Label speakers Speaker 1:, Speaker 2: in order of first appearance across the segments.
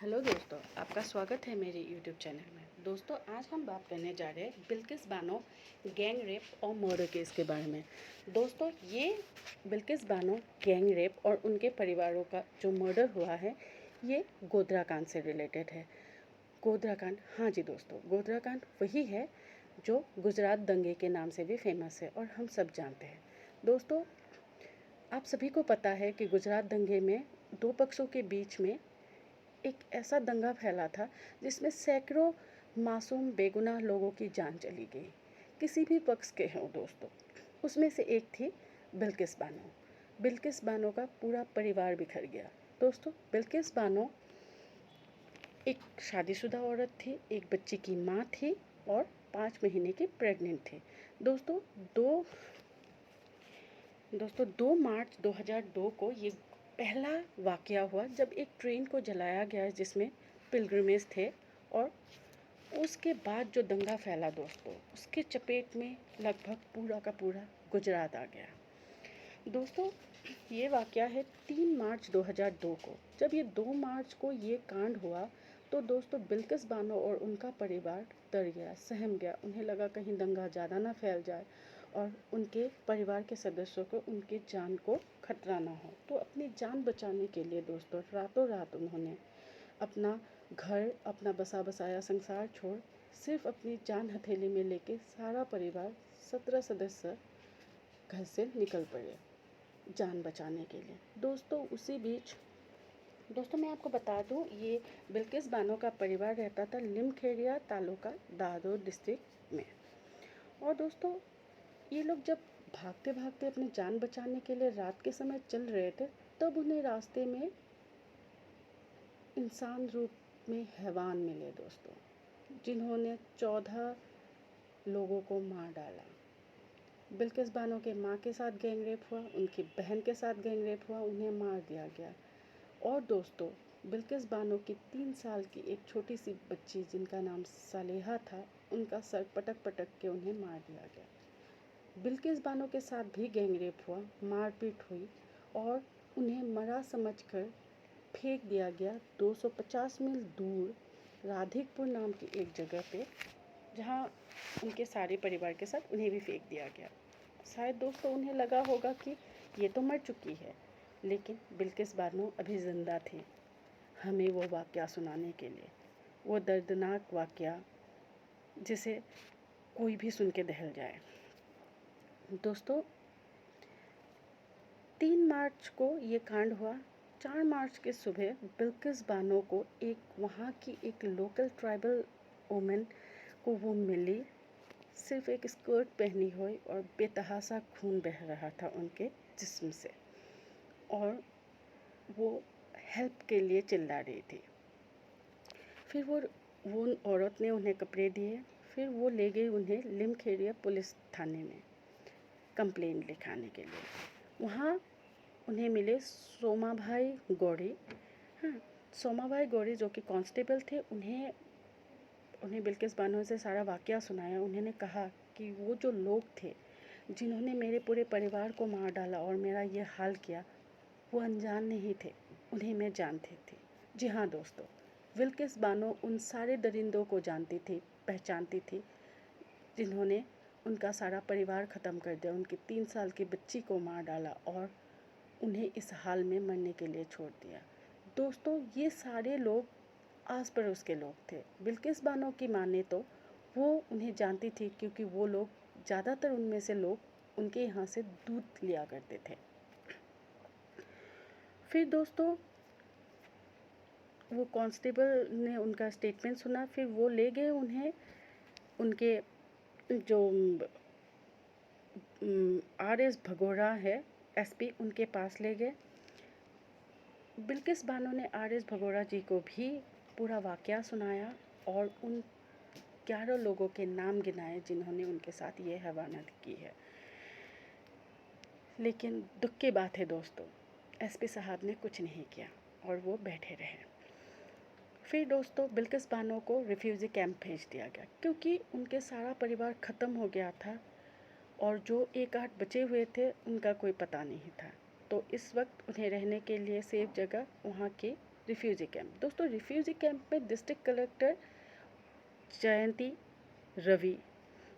Speaker 1: Hello दोस्तों, आपका स्वागत है मेरे यूट्यूब चैनल में। दोस्तों, आज हम बात करने जा रहे हैं बिल्किस बानो गैंग रेप और मर्डर केस के बारे में। दोस्तों, ये बिल्किस बानो गैंग रेप और उनके परिवारों का जो मर्डर हुआ है, ये गोधरा कांड से रिलेटेड है। गोधरा कांड, हाँ जी दोस्तों, गोधरा कांड वही है जो गुजरात दंगे के नाम से भी फेमस है और हम सब जानते हैं। दोस्तों, आप सभी को पता है कि गुजरात दंगे में दो पक्षों के बीच में एक ऐसा दंगा फैला था जिसमें सैकड़ों मासूम बेगुनाह लोगों की जान चली गई, किसी भी पक्ष के हों दोस्तों। उसमें से एक थी बिल्किस बानो। बिल्किस बानो का पूरा परिवार बिखर गया। दोस्तों, बिल्किस बानो एक शादीशुदा औरत थी, एक बच्ची की माँ थी और 5 महीने की प्रेग्नेंट थी। दोस्तों, दो दोस्तों 2 मार्च 2002 को ये पहला वाक़या हुआ जब एक ट्रेन को जलाया गया जिसमें पिलग्रिमेज थे, और उसके बाद जो दंगा फैला दोस्तों, उसके चपेट में लगभग पूरा का पूरा गुजरात आ गया। दोस्तों, ये वाक़या है 3 मार्च 2002 को। जब ये 2 मार्च को ये कांड हुआ तो दोस्तों बिल्किस बानो और उनका परिवार डर गया, सहम गया। उन्हें लगा कहीं दंगा ज़्यादा ना फैल जाए और उनके परिवार के सदस्यों को उनकी जान को खतरा ना हो। तो अपनी जान बचाने के लिए दोस्तों रातों रात उन्होंने अपना घर, अपना बसा बसाया संसार छोड़ सिर्फ अपनी जान हथेली में लेके सारा परिवार 17 सदस्य घर से निकल पड़े जान बचाने के लिए। दोस्तों, उसी बीच दोस्तों मैं आपको बता दूं, ये बिल्किस बानो का परिवार रहता था लिमखेड़िया तालुका दादोर डिस्ट्रिक्ट में। और दोस्तों, ये लोग जब भागते भागते अपनी जान बचाने के लिए रात के समय चल रहे थे, तब उन्हें रास्ते में इंसान रूप में हैवान मिले दोस्तों, जिन्होंने 14 लोगों को मार डाला। बिल्किस बानो के माँ के साथ गैंग रेप हुआ, उनकी बहन के साथ गैंग रेप हुआ, उन्हें मार दिया गया। और दोस्तों, बिल्किस बानो की 3 साल की एक छोटी सी बच्ची जिनका नाम सालेहा था, उनका सर पटक पटक के उन्हें मार दिया गया। बिल्किस बानो के साथ भी गैंग रेप हुआ, मारपीट हुई और उन्हें मरा समझकर फेंक दिया गया 250 मील दूर राधिकपुर नाम की एक जगह पे, जहाँ उनके सारे परिवार के साथ उन्हें भी फेंक दिया गया। शायद दोस्तों उन्हें लगा होगा कि ये तो मर चुकी है, लेकिन बिल्किस बानो अभी ज़िंदा थी हमें वो वाक़या सुनाने के लिए, वो दर्दनाक वाक़या जिसे कोई भी सुन के दहल जाए। दोस्तों, 3 मार्च को ये कांड हुआ। 4 मार्च के सुबह बिल्किस बानो को एक वहाँ की एक लोकल ट्राइबल वुमेन को वो मिली, सिर्फ एक स्कर्ट पहनी हुई, और बेतहासा खून बह रहा था उनके जिस्म से, और वो हेल्प के लिए चिल्ला रही थी। फिर वो औरत ने उन्हें कपड़े दिए, फिर वो ले गई उन्हें लिमखेड़िया पुलिस थाने में कंप्लेंट लिखाने के लिए। वहाँ उन्हें मिले सोमा भाई गौरी। हाँ, सोमा भाई गौरी जो कि कांस्टेबल थे, उन्हें बिल्किस बानो से सारा वाक़या सुनाया। उन्होंने कहा कि वो जो लोग थे जिन्होंने मेरे पूरे परिवार को मार डाला और मेरा ये हाल किया, वो अनजान नहीं थे, उन्हें मैं जानती थी। जी हाँ दोस्तों, बिल्किस बानो उन सारे दरिंदों को जानती थी, पहचानती थी, जिन्होंने उनका सारा परिवार ख़त्म कर दिया, उनकी 3 साल की बच्ची को मार डाला और उन्हें इस हाल में मरने के लिए छोड़ दिया। दोस्तों, ये सारे लोग आस पड़ोस के लोग थे। बिल्किस बानो की माने तो वो उन्हें जानती थी, क्योंकि वो लोग ज़्यादातर उनमें से लोग उनके यहाँ से दूध लिया करते थे। फिर दोस्तों, वो कांस्टेबल ने उनका स्टेटमेंट सुना, फिर वो ले गए उन्हें उनके जो RS भगोड़ा है SP, उनके पास ले गए। बिल्किस बानो ने RS भगोड़ा जी को भी पूरा वाक़या सुनाया और उन 11 लोगों के नाम गिनाए जिन्होंने उनके साथ ये हैवानियत की है। लेकिन दुख की बात है दोस्तों, SP साहब ने कुछ नहीं किया और वो बैठे रहे। फिर दोस्तों, बिल्किस बानो को रिफ्यूज़ी कैंप भेज दिया गया, क्योंकि उनके सारा परिवार ख़त्म हो गया था और जो 1-8 बचे हुए थे उनका कोई पता नहीं था। तो इस वक्त उन्हें रहने के लिए सेफ जगह वहाँ के रिफ्यूजी कैंप। दोस्तों रिफ्यूजी कैंप में डिस्ट्रिक्ट कलेक्टर जयंती रवि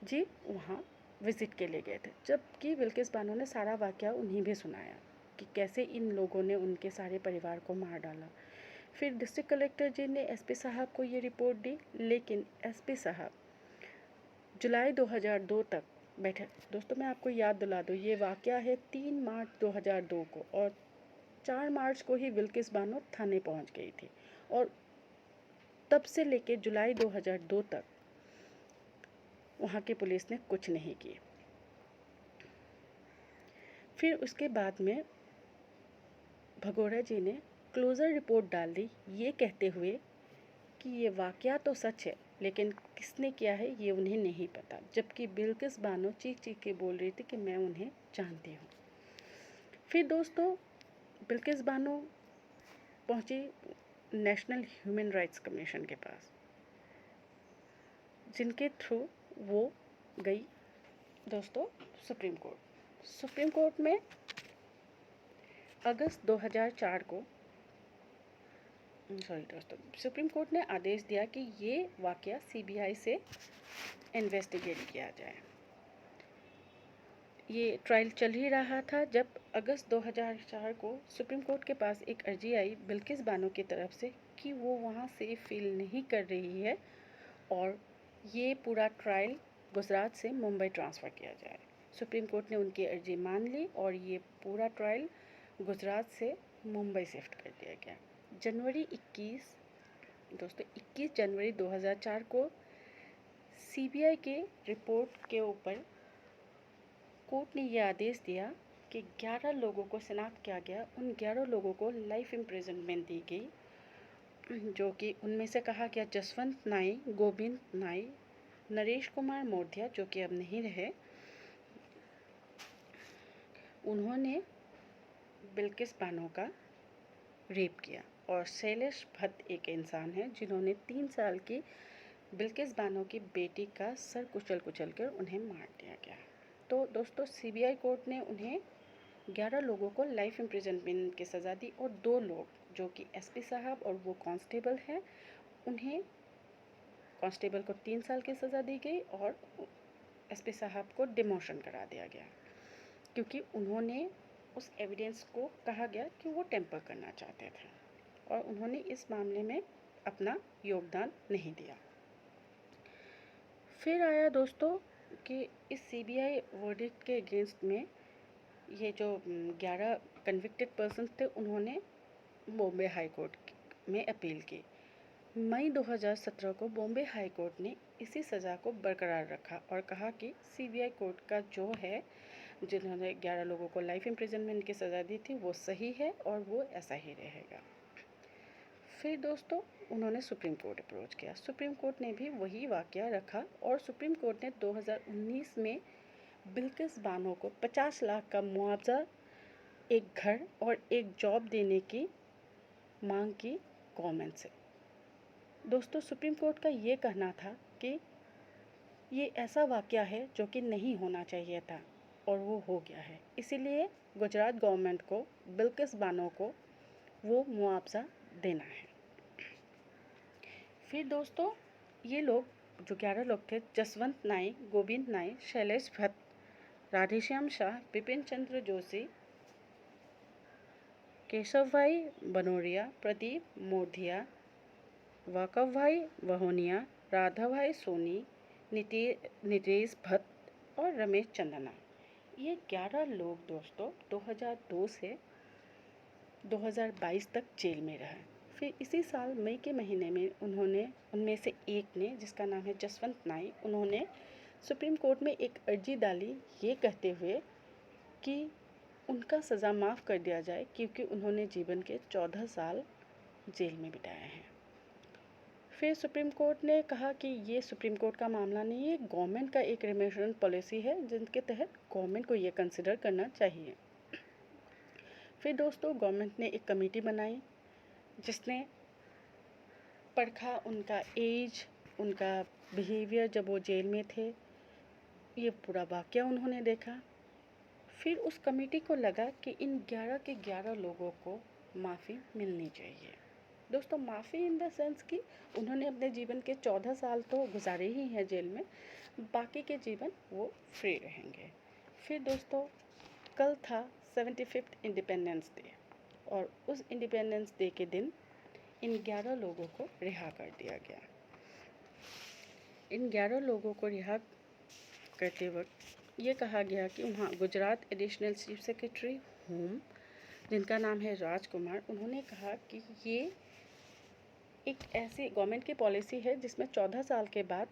Speaker 1: जी वहाँ विज़िट के लिए गए थे, जबकि बिल्किस बानो ने सारा वाक़या उन्हें भी सुनाया कि कैसे इन लोगों ने उनके सारे परिवार को मार डाला। फिर डिस्ट्रिक्ट कलेक्टर जी ने एसपी साहब को ये रिपोर्ट दी, लेकिन एसपी साहब जुलाई 2002 तक बैठे। दोस्तों मैं आपको याद दिला दूँ, ये वाक़या है 3 मार्च 2002 को, और 4 मार्च को ही बिल्किस बानो थाने पहुंच गई थी, और तब से लेके जुलाई 2002 तक वहाँ की पुलिस ने कुछ नहीं किया। फिर उसके बाद में भगोड़ा जी ने क्लोज़र रिपोर्ट डाल दी, ये कहते हुए कि ये वाक़या तो सच है, लेकिन किसने किया है ये उन्हें नहीं पता, जबकि बिल्किस बानो चीख चीख के बोल रही थी कि मैं उन्हें जानती हूँ। फिर दोस्तों बिल्किस बानो पहुँची नेशनल ह्यूमन राइट्स कमीशन के पास, जिनके थ्रू वो गई दोस्तों सुप्रीम कोर्ट। सुप्रीम कोर्ट में अगस्त 2004 को दोस्तों सुप्रीम कोर्ट ने आदेश दिया कि ये वाक़या सीबीआई से इन्वेस्टिगेट किया जाए। ये ट्रायल चल ही रहा था जब अगस्त 2004 को सुप्रीम कोर्ट के पास एक अर्जी आई बिल्किस बानो की तरफ से कि वो वहाँ सेफ फील नहीं कर रही है और ये पूरा ट्रायल गुजरात से मुंबई ट्रांसफ़र किया जाए। सुप्रीम कोर्ट ने उनकी अर्जी मान ली और ये पूरा ट्रायल गुजरात से मुंबई शिफ्ट कर दिया गया। जनवरी 21 जनवरी 2004 को सीबीआई के रिपोर्ट के ऊपर कोर्ट ने यह आदेश दिया कि 11 लोगों को शनाख्त किया गया। उन 11 लोगों को लाइफ इम्प्रिजनमेंट दी गई, जो कि उनमें से कहा गया जसवंत नाई, गोविंद नाई, नरेश कुमार मोर्ध्या जो कि अब नहीं रहे, उन्होंने बिल्किस बानो का रेप किया, और शैलेश भट्ट एक इंसान है जिन्होंने 3 साल की बिल्किस बानो की बेटी का सर कुचल कर उन्हें मार दिया गया। तो दोस्तों सीबीआई कोर्ट ने उन्हें 11 लोगों को लाइफ इम्प्रिजनमेंट की सज़ा दी, और 2 लोग जो कि एसपी साहब और वो कांस्टेबल हैं, उन्हें कांस्टेबल को 3 साल की सज़ा दी गई और एसपी साहब को डिमोशन करा दिया गया, क्योंकि उन्होंने उस एविडेंस को कहा गया कि वो टेम्पर करना चाहते थे और उन्होंने इस मामले में अपना योगदान नहीं दिया। फिर आया दोस्तों कि इस सीबीआई वर्डिक्ट के अगेंस्ट में ये जो 11 कन्विक्टेड पर्सन थे, उन्होंने बॉम्बे हाई कोर्ट में अपील की। मई 2017 को बॉम्बे हाई कोर्ट ने इसी सज़ा को बरकरार रखा और कहा कि सीबीआई कोर्ट का जो है, जिन्होंने 11 लोगों को लाइफ इम्प्रिजनमेंट की सज़ा दी थी, वो सही है और वो ऐसा ही रहेगा। फिर दोस्तों उन्होंने सुप्रीम कोर्ट अप्रोच किया। सुप्रीम कोर्ट ने भी वही वाक़या रखा और सुप्रीम कोर्ट ने 2019 में बिल्किस बानो को 50 लाख का मुआवजा, एक घर और एक जॉब देने की मांग की गवर्नमेंट से। दोस्तों सुप्रीम कोर्ट का ये कहना था कि ये ऐसा वाक़या है जो कि नहीं होना चाहिए था और वो हो गया है, इसीलिए गुजरात गवर्नमेंट को बिल्किस बानो को वो मुआवजा देना है। फिर दोस्तों ये लोग जो 11 लोग थे, जसवंत नाई, गोविंद नाई, शैलेश भट्ट, राधेश्याम शाह, बिपिन चंद्र जोशी, केशव भाई बनोरिया, प्रदीप मोधिया, वाकफ भाई वहोनिया, राधा भाई सोनी, नितेश भट्ट और रमेश चंदना, ये 11 लोग दोस्तों 2002 से 2022 तक जेल में रहे। फिर इसी साल मई के महीने में उनमें से एक ने, जिसका नाम है जसवंत नाई, उन्होंने सुप्रीम कोर्ट में एक अर्जी डाली ये कहते हुए कि उनका सज़ा माफ़ कर दिया जाए क्योंकि उन्होंने जीवन के 14 साल जेल में बिताए हैं। फिर सुप्रीम कोर्ट ने कहा कि ये सुप्रीम कोर्ट का मामला नहीं है, गवर्नमेंट का एक रिमेशन पॉलिसी है जिनके तहत गवर्नमेंट को ये कंसिडर करना चाहिए। फिर दोस्तों गवर्नमेंट ने एक कमेटी बनाई जिसने परखा उनका एज, उनका बिहेवियर जब वो जेल में थे, ये पूरा वाक़या उन्होंने देखा। फिर उस कमेटी को लगा कि इन 11 के 11 लोगों को माफ़ी मिलनी चाहिए। दोस्तों माफ़ी इन द सेंस कि उन्होंने अपने जीवन के 14 साल तो गुजारे ही हैं जेल में, बाकी के जीवन वो फ्री रहेंगे। फिर दोस्तों कल था 75th इंडिपेंडेंस डे, और उस इंडिपेंडेंस डे के दिन इन 11 लोगों को रिहा कर दिया गया। इन 11 लोगों को रिहा करते वक्त ये कहा गया कि वहाँ Gujarat additional chief secretary home, जिनका नाम है राजकुमार, उन्होंने कहा कि ये एक ऐसी गवर्नमेंट की पॉलिसी है जिसमें 14 साल के बाद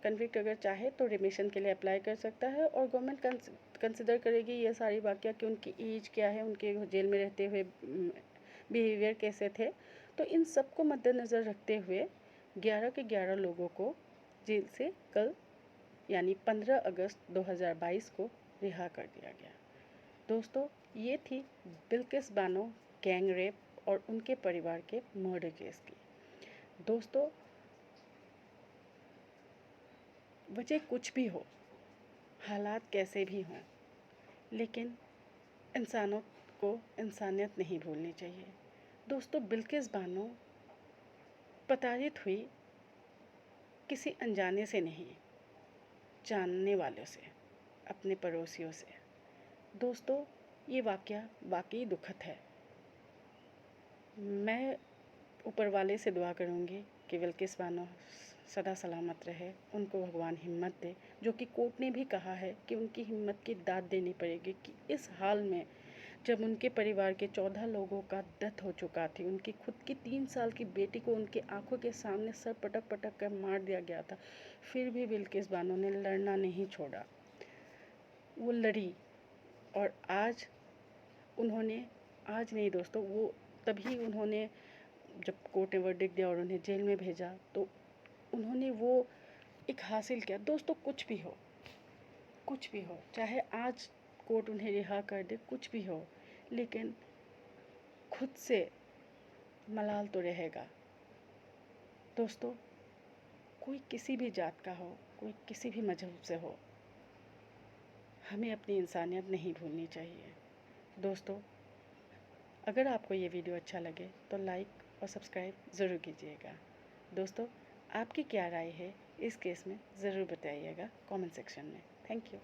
Speaker 1: कन्विक्ट अगर चाहे तो रिमिशन के लिए अप्लाई कर सकता है, और गवर्नमेंट कंसिडर करेगी ये सारी वाक़या कि उनकी एज क्या है, उनके जेल में रहते हुए बिहेवियर कैसे थे। तो इन सब को मद्देनज़र रखते हुए 11 के 11 लोगों को जेल से कल यानी 15 अगस्त 2022 को रिहा कर दिया गया। दोस्तों ये थी बिल्किस बानो गैंग रेप और उनके परिवार के मर्डर केस की। दोस्तों वजह कुछ भी हो, हालात कैसे भी हों, लेकिन इंसानों को इंसानियत नहीं भूलनी चाहिए। दोस्तों बिल्किस बानो प्रताड़ित हुई किसी अनजाने से नहीं, जानने वालों से, अपने पड़ोसियों से। दोस्तों ये वाक़या वाकई दुखद है। मैं ऊपर वाले से दुआ करूँगी कि बिल्किस बानो सदा सलामत रहे, उनको भगवान हिम्मत दे, जो कि कोर्ट ने भी कहा है कि उनकी हिम्मत की दाद देनी पड़ेगी कि इस हाल में जब उनके परिवार के 14 लोगों का डेथ हो चुका थी, उनकी खुद की 3 साल की बेटी को उनके आंखों के सामने सर पटक पटक कर मार दिया गया था, फिर भी बिल्किस बानो ने लड़ना नहीं छोड़ा। वो लड़ी, और आज नहीं दोस्तों, वो तभी उन्होंने जब कोर्ट ने वर्डिक्ट दिया और उन्हें जेल में भेजा तो उन्होंने वो एक हासिल किया। दोस्तों कुछ भी हो, चाहे आज कोर्ट उन्हें रिहा कर दे, कुछ भी हो, लेकिन खुद से मलाल तो रहेगा। दोस्तों कोई किसी भी जात का हो, कोई किसी भी मजहब से हो, हमें अपनी इंसानियत नहीं भूलनी चाहिए। दोस्तों अगर आपको ये वीडियो अच्छा लगे तो लाइक और सब्सक्राइब ज़रूर कीजिएगा। दोस्तों आपकी क्या राय है इस केस में ज़रूर बताइएगा कमेंट सेक्शन में। Thank you.